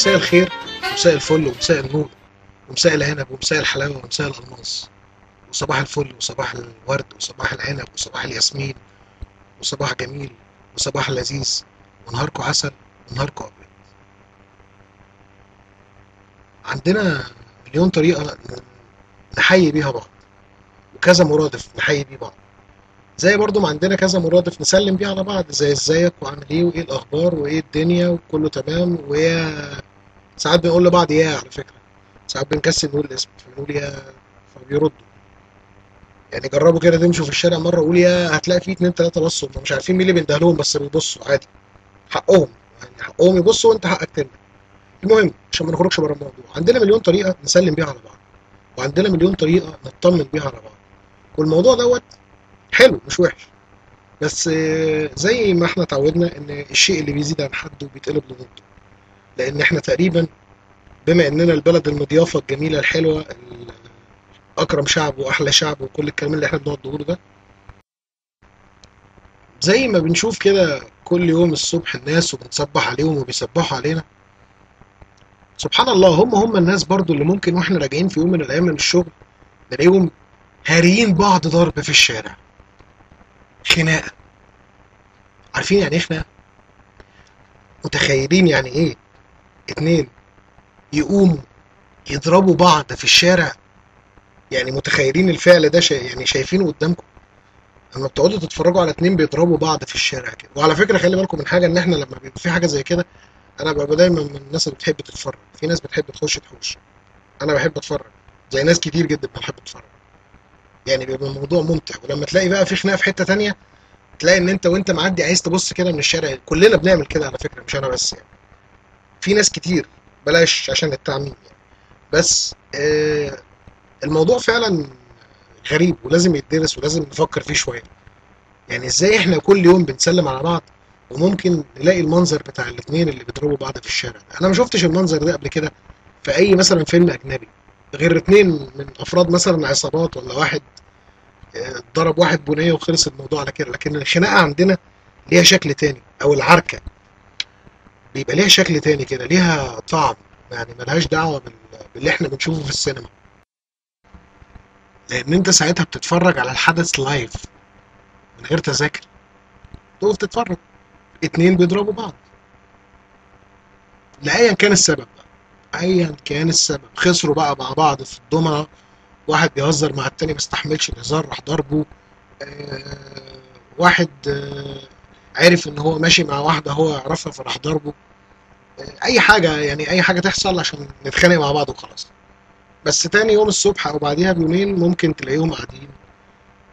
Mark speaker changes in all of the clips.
Speaker 1: مساء الخير ومساء الفل ومساء النور ومساء العنب ومساء الحلاوة ومساء الألماس وصباح الفل وصباح الورد وصباح العنب وصباح الياسمين وصباح جميل وصباح لذيذ ونهاركم عسل ونهاركم أبيض. عندنا مليون طريقة نحيي بيها بعض وكذا مرادف نحيي بيه بعض، زي برضو ما عندنا كذا مرادف نسلم بيه على بعض، زي ازيك وعامل ايه وايه الأخبار وايه الدنيا وكله تمام. ويا ساعات بنقول لبعض يا على فكرة، ساعات بنكسل نقول الاسم فبنقول يا فبيردوا. يعني جربوا كده تمشوا في الشارع مرة قول يا، هتلاقي فيه اتنين تلاتة بصوا هم مش عارفين مين اللي بيندهلهم بس بيبصوا عادي، حقهم يعني حقهم يبصوا وانت حقك تنده. المهم عشان ما نخرجش بره الموضوع، عندنا مليون طريقة نسلم بيها على بعض وعندنا مليون طريقة نطمن بيها على بعض، والموضوع دوت حلو مش وحش. بس زي ما احنا اتعودنا ان الشيء اللي بيزيد عن حده بيتقلب لضده، لان احنا تقريبا بما اننا البلد المضيافة الجميلة الحلوة اكرم شعب واحلى شعب وكل الكلام اللي احنا بنقعد نقوله ده، زي ما بنشوف كده كل يوم الصبح الناس وبنصبح عليهم وبيصبحوا علينا، سبحان الله هم الناس برضو اللي ممكن واحنا راجعين في يوم من الايام من الشغل نلاقيهم هاريين بعض ضرب في الشارع، خناقه. عارفين يعني ايه خناقه؟ متخيلين يعني ايه اتنين يقوموا يضربوا بعض في الشارع؟ يعني متخيلين الفعل ده يعني شايفينه قدامكم لما بتقعدوا تتفرجوا على اتنين بيضربوا بعض في الشارع كده؟ وعلى فكره خلي بالكم من حاجه، ان احنا لما بيبقى في حاجه زي كده انا ببقى دايما من الناس اللي بتحب تتفرج. في ناس بتحب تخش تحوش، انا بحب اتفرج زي ناس كتير جدا بحب اتفرج، يعني بيبقى الموضوع ممتع. ولما تلاقي بقى في خناقه في حته تانية تلاقي ان انت وانت معدي عايز تبص كده من الشارع، كلنا بنعمل كده على فكره مش انا بس يعني، في ناس كتير، بلاش عشان التعميم يعني. بس الموضوع فعلا غريب ولازم يتدرس ولازم نفكر فيه شويه. يعني ازاي احنا كل يوم بنسلم على بعض وممكن نلاقي المنظر بتاع الاتنين اللي بيضربوا بعض في الشارع ده؟ انا ما شفتش المنظر ده قبل كده في اي مثلا فيلم اجنبي، غير اتنين من افراد مثلا عصابات ولا واحد ضرب واحد بنيه وخلص الموضوع على كده. لكن الخناقه عندنا ليها شكل تاني، او العركه بيبقى ليها شكل تاني كده، ليها طعم، يعني ملهاش دعوه باللي احنا بنشوفه في السينما، لان انت ساعتها بتتفرج على الحدث لايف من غير تذاكر، تقف تتفرج اتنين بيضربوا بعض لايا كان السبب بقى. ايا كان السبب، خسروا بقى مع بعض في الضمنه، واحد بيهزر مع التاني ما استحملش الهزار راح ضربه، واحد عرف ان هو ماشي مع واحده هو يعرفها فراح ضربه، اي حاجه يعني اي حاجه تحصل عشان نتخانق مع بعض وخلاص. بس تاني يوم الصبح او بعديها بيومين ممكن تلاقيهم قاعدين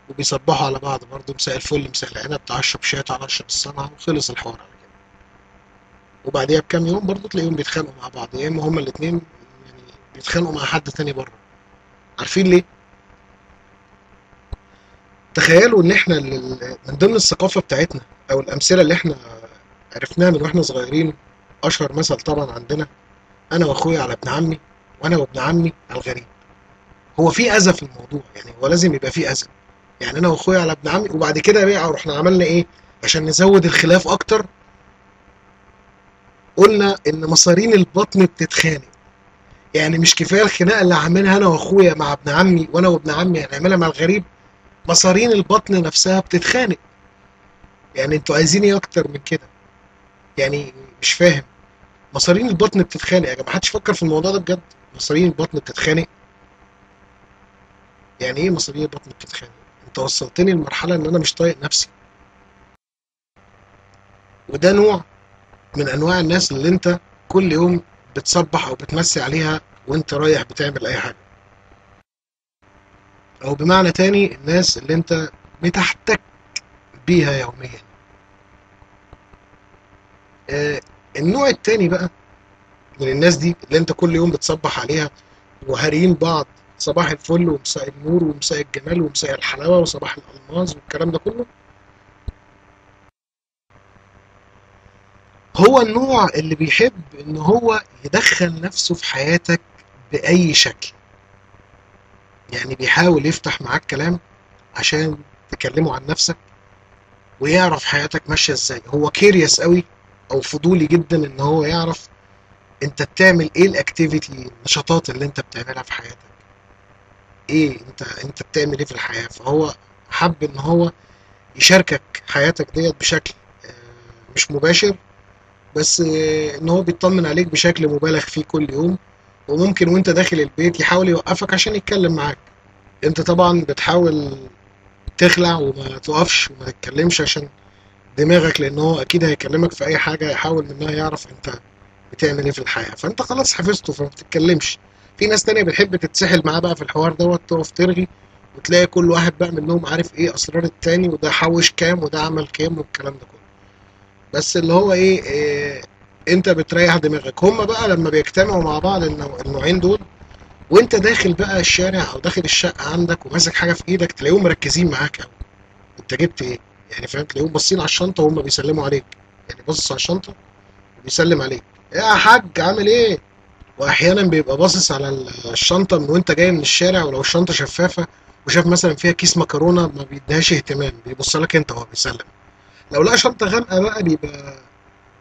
Speaker 1: وبيصبحوا على بعض برضه، مساء الفل مساء العنب تعشى شاي تعشى بالصنعه وخلص الحوار على كده. وبعديها بكام يوم برضه تلاقيهم بيتخانقوا مع بعض، يا اما هما الاتنين يعني بيتخانقوا مع حد تاني بره. عارفين ليه؟ تخيلوا ان احنا من ضمن الثقافه بتاعتنا او الامثله اللي احنا عرفناها من واحنا صغيرين، اشهر مثل طبعا عندنا انا واخويا على ابن عمي وانا وابن عمي على الغريب. هو في اذى في الموضوع، يعني هو لازم يبقى في اذى، يعني انا واخويا على ابن عمي. وبعد كده بقى رحنا عملنا ايه عشان نزود الخلاف اكتر؟ قلنا ان مصارين البطن بتتخانق. يعني مش كفايه الخناقه اللي عاملها انا واخويا مع ابن عمي وانا وابن عمي هنعملها مع الغريب، مصارين البطن نفسها بتتخانق. يعني انتوا عايزين ايه اكتر من كده؟ يعني مش فاهم. مصارين البطن بتتخانق يا جماعه، محدش فكر في الموضوع ده بجد؟ مصارين البطن بتتخانق؟ يعني ايه مصارين البطن بتتخانق؟ انت وصلتني لمرحله ان انا مش طايق نفسي. وده نوع من انواع الناس اللي انت كل يوم بتصبح او بتمسي عليها وانت رايح بتعمل اي حاجه، او بمعنى تاني الناس اللي انت بتحتك بيها يوميا. النوع التاني بقى من الناس دي اللي انت كل يوم بتصبح عليها وهارين بعض صباح الفل ومساء النور ومساء الجمال ومساء الحلاوه وصباح الالماس والكلام ده كله، هو النوع اللي بيحب ان هو يدخل نفسه في حياتك باي شكل. يعني بيحاول يفتح معاك كلام عشان تكلمه عن نفسك ويعرف حياتك ماشيه ازاي. هو كيريوس قوي او فضولي جدا ان هو يعرف انت بتعمل ايه، الاكتيفيتي، النشاطات اللي انت بتعملها في حياتك، ايه انت بتعمل ايه في الحياة. فهو حب ان هو يشاركك حياتك ديت بشكل مش مباشر، بس ان هو بيطمن عليك بشكل مبالغ فيه كل يوم. وممكن وانت داخل البيت يحاول يوقفك عشان يتكلم معاك، انت طبعا بتحاول تخلع وما تقفش وما تتكلمش عشان دماغك، لان هو اكيد هيكلمك في اي حاجة يحاول منها يعرف انت بتعمل ايه في الحياة، فانت خلاص حفظته فما بتتكلمش. في ناس تانية بتحب تتسحل معاه بقى في الحوار دوت، تقف ترغي وتلاقي كل واحد بقى منهم عارف ايه اسرار التاني، وده حوش كام وده عمل كام والكلام ده كله. بس اللي هو إيه انت بتريح دماغك. هما بقى لما بيجتمعوا مع بعض النوعين دول، وانت داخل بقى الشارع او داخل الشقة عندك وماسك حاجة في ايدك، تلاقيهم مركزين معاك قوي. انت جبت ايه؟ يعني فاهم، تلاقيهم باصين على الشنطة وهم بيسلموا عليك، يعني باصص على الشنطة وبيسلم عليك، يا حاج عامل ايه. واحيانا بيبقى باصص على الشنطة من وانت جاي من الشارع، ولو الشنطة شفافة وشاف مثلا فيها كيس مكرونة ما بيديهاش اهتمام، بيبص لك انت وهو بيسلم. لو لقى شنطة غامقة بقى بيبقى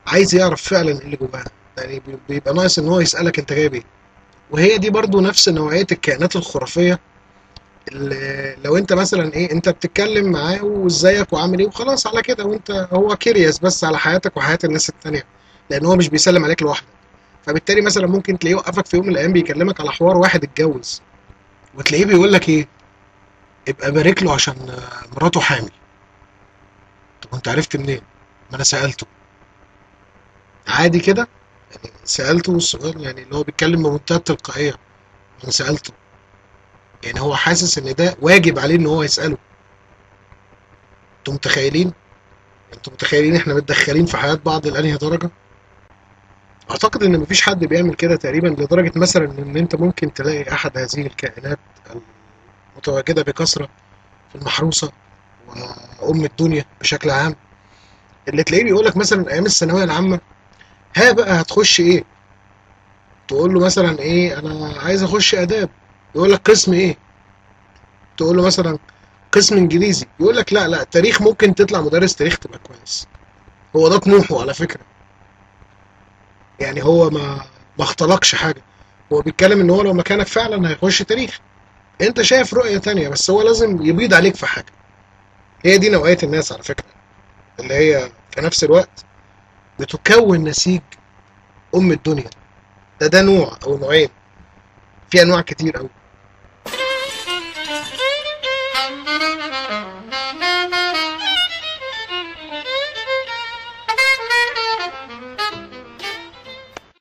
Speaker 1: عايز يعرف فعلا ايه اللي جواها، يعني بيبقى ناقص ان هو يسألك انت جايب ايه. وهي دي برضو نفس نوعية الكائنات الخرافية، اللي لو انت مثلا ايه انت بتتكلم معاه وازيك وعامل ايه وخلاص على كده، وانت هو كيرياس بس على حياتك وحياة الناس التانية، لان هو مش بيسلم عليك لوحدك. فبالتالي مثلا ممكن تلاقيه يوقفك في يوم من الايام بيكلمك على حوار واحد اتجوز، وتلاقيه بيقول لك ايه، ابقى بارك له عشان مراته حامل. طب انت عرفت منين؟ ما انا سألته عادي كده، يعني سألته السؤال يعني اللي هو بيتكلم بمنتهى التلقائية، انا سألته. يعني هو حاسس ان ده واجب عليه ان هو يسأله. انتوا متخيلين؟ انتوا متخيلين احنا متدخلين في حياة بعض لأنهي درجة؟ اعتقد ان مفيش حد بيعمل كده تقريبا، لدرجة مثلا ان انت ممكن تلاقي احد هذه الكائنات المتواجدة بكثرة في المحروسة وام الدنيا بشكل عام، اللي تلاقيه بيقول لك مثلا ايام الثانوية العامة، ها بقى هتخش ايه؟ تقول له مثلا ايه، انا عايز اخش اداب. يقول لك قسم ايه؟ تقول له مثلا قسم انجليزي. يقول لك لا لا، تاريخ، ممكن تطلع مدرس تاريخ تبقى كويس. هو ده طموحه على فكرة، يعني هو ما اختلقش حاجة، هو بيتكلم ان هو لو مكانك فعلا هيخش تاريخ. انت شايف رؤية تانية، بس هو لازم يبيض عليك في حاجة. هي دي نوعية الناس على فكرة، اللي هي في نفس الوقت بتكون نسيج ام الدنيا. ده نوع او نوعين، في انواع كتير قوي.